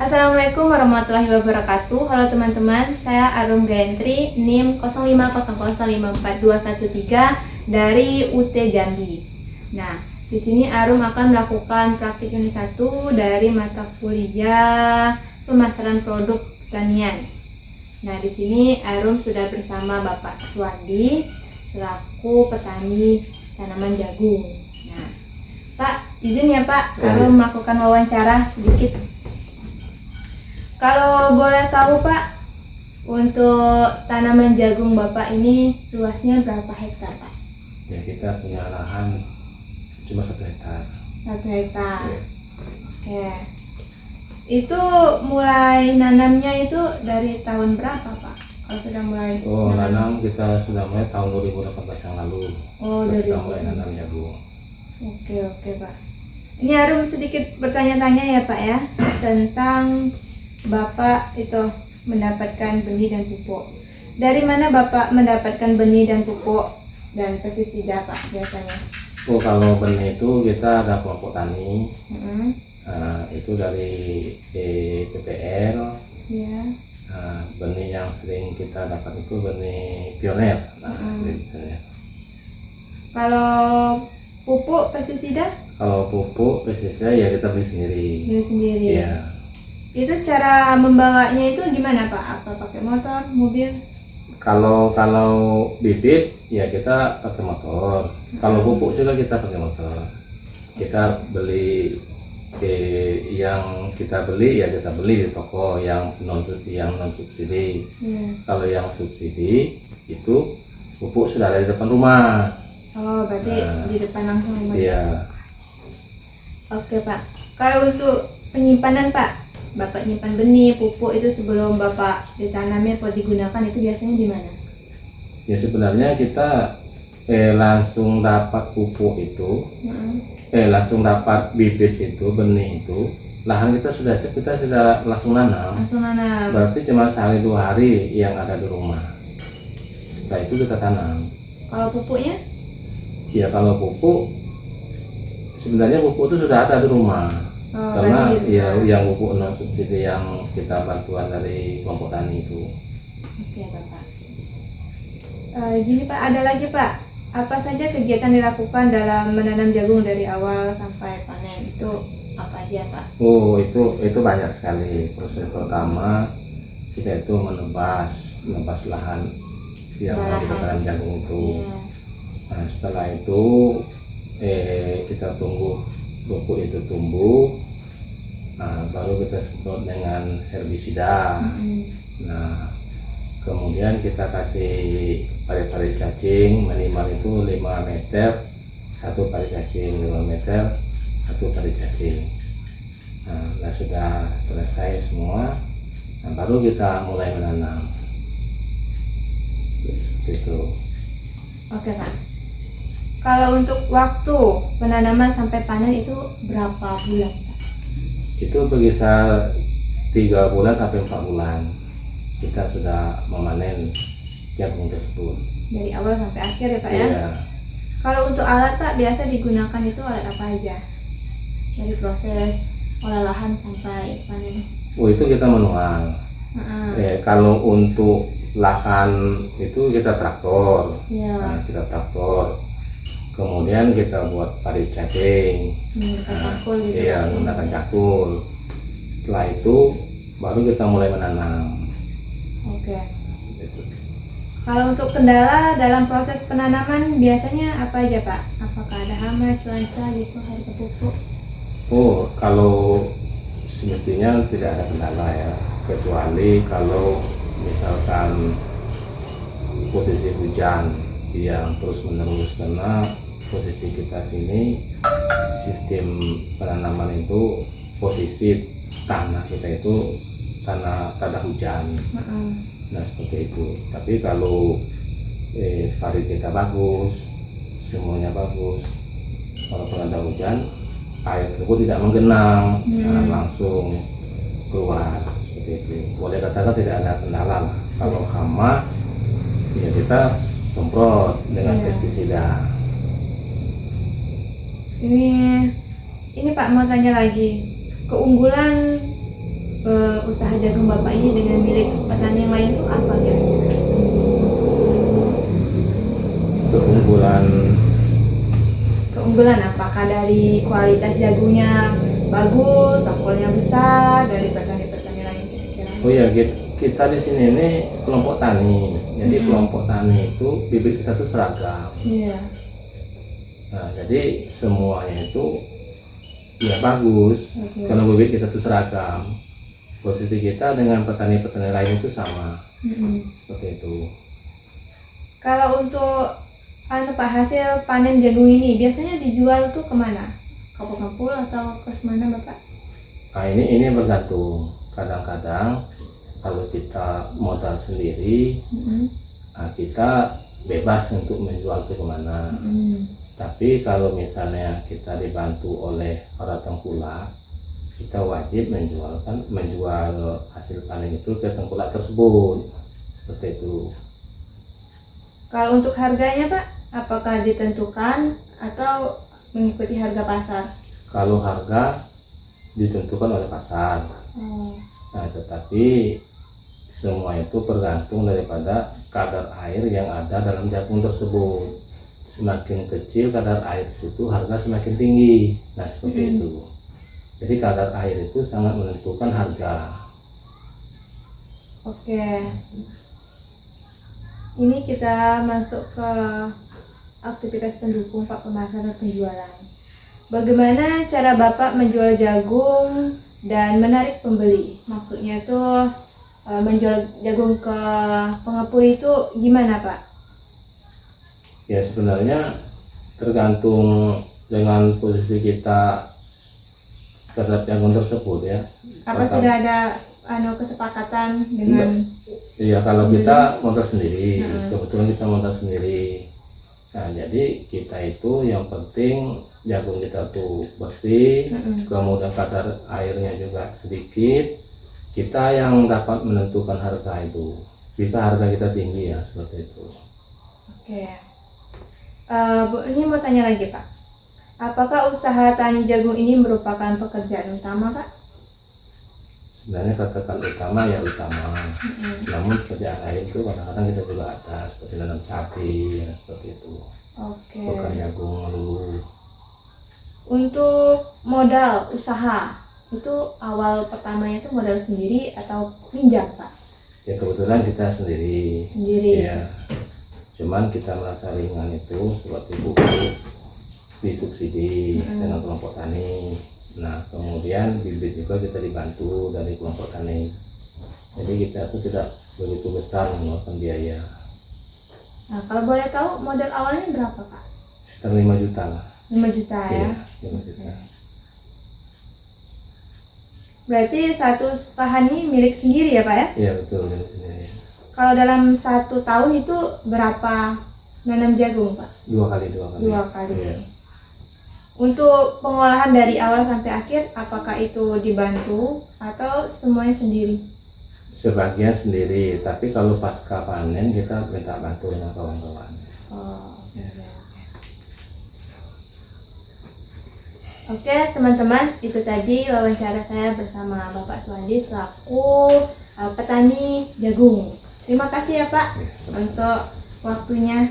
Assalamualaikum warahmatullahi wabarakatuh. Halo teman-teman, saya Arum Gayantri, NIM 0500542113 dari UT Jambi. Nah, di sini Arum akan melakukan praktik unit 1 dari mata kuliah pemasaran produk pertanian. Nah, di sini Arum sudah bersama Bapak Suwandi selaku petani tanaman jagung. Nah, Pak, izin ya Pak, Arum melakukan wawancara sedikit. Kalau boleh tahu Pak, untuk tanaman jagung Bapak ini luasnya berapa hektar Pak? Ya, kita punya lahan cuma 1 hektar. 1 hektar. Ya. Oke. Itu mulai nanamnya itu dari tahun berapa Pak? Kalau sudah mulai Nanam kita sudah mulai tahun 2018 yang lalu. Oh, Kita dari sudah mulai nanam jagung. Oke Pak. Ini Arum sedikit bertanya-tanya ya Pak ya tentang Bapak itu mendapatkan benih dan pupuk. Dari mana Bapak mendapatkan benih dan pupuk dan pestisida Pak biasanya? Kalau benih itu kita ada kelompok tani. Mm-hmm. Itu dari PPL. Ya. Benih yang sering kita dapat itu benih pioner. Misalnya. Kalau pupuk pestisida? Kalau pupuk pestisida ya kita beli sendiri. Beli sendiri. Iya. Itu cara membawanya itu gimana Pak? Apa pakai motor, mobil? Kalau bibit ya kita pakai motor. Kalau pupuk juga kita pakai motor. Kita beli yang kita beli ya kita beli di toko yang non subsidi. Kalau yang subsidi itu pupuk sudah ada di depan rumah. Oh, berarti di depan langsung rumah. Iya. Oke Pak. Kalau untuk penyimpanan Pak, Bapak nyimpan benih, pupuk itu sebelum Bapak ditanamnya atau digunakan itu biasanya di mana? Ya sebenarnya kita langsung dapat pupuk itu, langsung dapat bibit itu, benih itu, lahan kita sudah siap, kita sudah langsung nanam. Langsung nanam. Berarti cuma sehari 2 hari yang ada di rumah. Setelah itu kita tanam. Kalau pupuknya? Ya kalau pupuk, sebenarnya pupuk itu sudah ada di rumah. Karena ya yang pupuk non subsidi yang kita bantuan dari kelompok tani itu. Oke Bapak. Gini Pak, ada lagi Pak. Apa saja kegiatan dilakukan dalam menanam jagung dari awal sampai panen itu apa aja Pak? Itu banyak sekali. Proses pertama kita itu menebas lahan yang mau kita tanam jagung itu. Iya. Nah, setelah itu kita tunggu pupuk itu tumbuh. Nah, baru kita semprot dengan herbisida. Nah, kemudian kita kasih pari-pari cacing minimal itu 5 meter, 1 pari cacing, 5 meter, 1 pari cacing. Nah, sudah selesai semua, nah, baru kita mulai menanam. Seperti itu. Oke Pak. Kalau untuk waktu penanaman sampai panen itu berapa bulan Pak? Itu berkisar 3 bulan sampai 4 bulan kita sudah memanen jagung tersebut. Dari awal sampai akhir ya Pak ya? Iya. Kalau untuk alat Pak biasa digunakan itu alat apa aja? Dari proses olahan sampai panen. Itu kita manual. Kalau untuk lahan itu kita traktor. Ya. Nah, kita traktor. Kemudian kita buat pari cacing. Cakul gitu. Iya, menggunakan cakul. Setelah itu baru kita mulai menanam. Oke. Gitu. Kalau untuk kendala dalam proses penanaman biasanya apa aja Pak? Apakah ada hama, cuaca gitu, harga pupuk? Kalau semestinya tidak ada kendala ya, kecuali kalau misalkan posisi hujan yang terus menerus, karena posisi kita sini sistem penanaman itu posisi tanah kita itu tanah hujan. Nah seperti itu. Tapi kalau varit kita bagus, semuanya bagus, walaupun ada hujan air tersebut tidak menggenang, langsung keluar seperti itu. Boleh katakan tidak ada kendala lah. Kalau hama ya kita semprot dengan pestisida. Ini Pak mau tanya lagi, keunggulan usaha jagung Bapak ini dengan milik petani yang lain itu apa kira-kira? Keunggulan apakah dari kualitas jagungnya bagus, sampelnya besar dari petani-petani lain kira-kira? Oh ya, kita di sini ini kelompok tani. Jadi kelompok tani itu bibit kita tuh seragam. Iya. Nah, jadi semuanya itu ya bagus. Oke. Kalau bibit kita tuh seragam. Posisi kita dengan petani-petani lain itu sama. Seperti itu. Kalau untuk Pak hasil panen jagung ini biasanya dijual tuh kemana? Kampung-kampung atau ke mana Bapak? Nah, ini bergantung. Kadang-kadang kalau kita modal sendiri, nah, kita bebas untuk menjual ke kemana. Tapi kalau misalnya kita dibantu oleh para tengkulak, kita wajib menjual hasil panen itu ke tengkulak tersebut. Seperti itu. Kalau untuk harganya Pak, apakah ditentukan atau mengikuti harga pasar? Kalau harga ditentukan oleh pasar. Nah, tetapi semua itu tergantung daripada kadar air yang ada dalam jagung tersebut. Semakin kecil kadar air itu harga semakin tinggi. Nah, seperti itu. Jadi kadar air itu sangat menentukan harga. Oke. Ini kita masuk ke aktivitas pendukung Pak, pemasaran penjualan. Bagaimana cara Bapak menjual jagung dan menarik pembeli? Maksudnya tuh menjual jagung ke pengepul itu gimana Pak? Ya, sebenarnya tergantung dengan posisi kita terhadap jagung tersebut ya. Apa sudah ada kesepakatan dengan? Iya, kalau kita modal sendiri, kebetulan kita modal sendiri. Nah, jadi kita itu yang penting jagung kita tuh bersih, kemudian kadar airnya juga sedikit. Kita yang dapat menentukan harga itu. Bisa harga kita tinggi ya, seperti itu. Oke. Bu, ini mau tanya lagi Pak. Apakah usaha tani jagung ini merupakan pekerjaan utama Pak? Sebenarnya katakan utama ya utama. Namun pekerjaan lain itu kadang-kadang kita juga ada, seperti nanam cabai, ya, seperti itu. Oke. Bukan jagung dulu. Untuk modal usaha itu awal pertamanya itu modal sendiri atau pinjam Pak? Ya kebetulan kita sendiri. Sendiri. Ya. Cuman kita merasa ringan itu seperti buku disubsidi dengan kelompok tani. Nah, kemudian bibit juga kita dibantu dari kelompok tani. Jadi kita tuh tidak begitu besar mengeluarkan biaya. Nah, kalau boleh tahu modal awalnya berapa Pak? Sekitar 5 juta lah. 5 juta ya? Iya, 5 juta. Berarti satu lahan ini milik sendiri ya Pak ya? Iya, betul. Ya. Kalau dalam 1 tahun itu berapa nanam jagung Pak? 2 kali. 2 kali. Iya. Untuk pengolahan dari awal sampai akhir, apakah itu dibantu atau semuanya sendiri? Sebagian sendiri, tapi kalau pasca panen kita minta bantu dengan kawan-kawan. Oh, ya. Oke teman-teman, itu tadi wawancara saya bersama Bapak Suwandi selaku petani jagung. Terima kasih ya Pak Ya, untuk waktunya.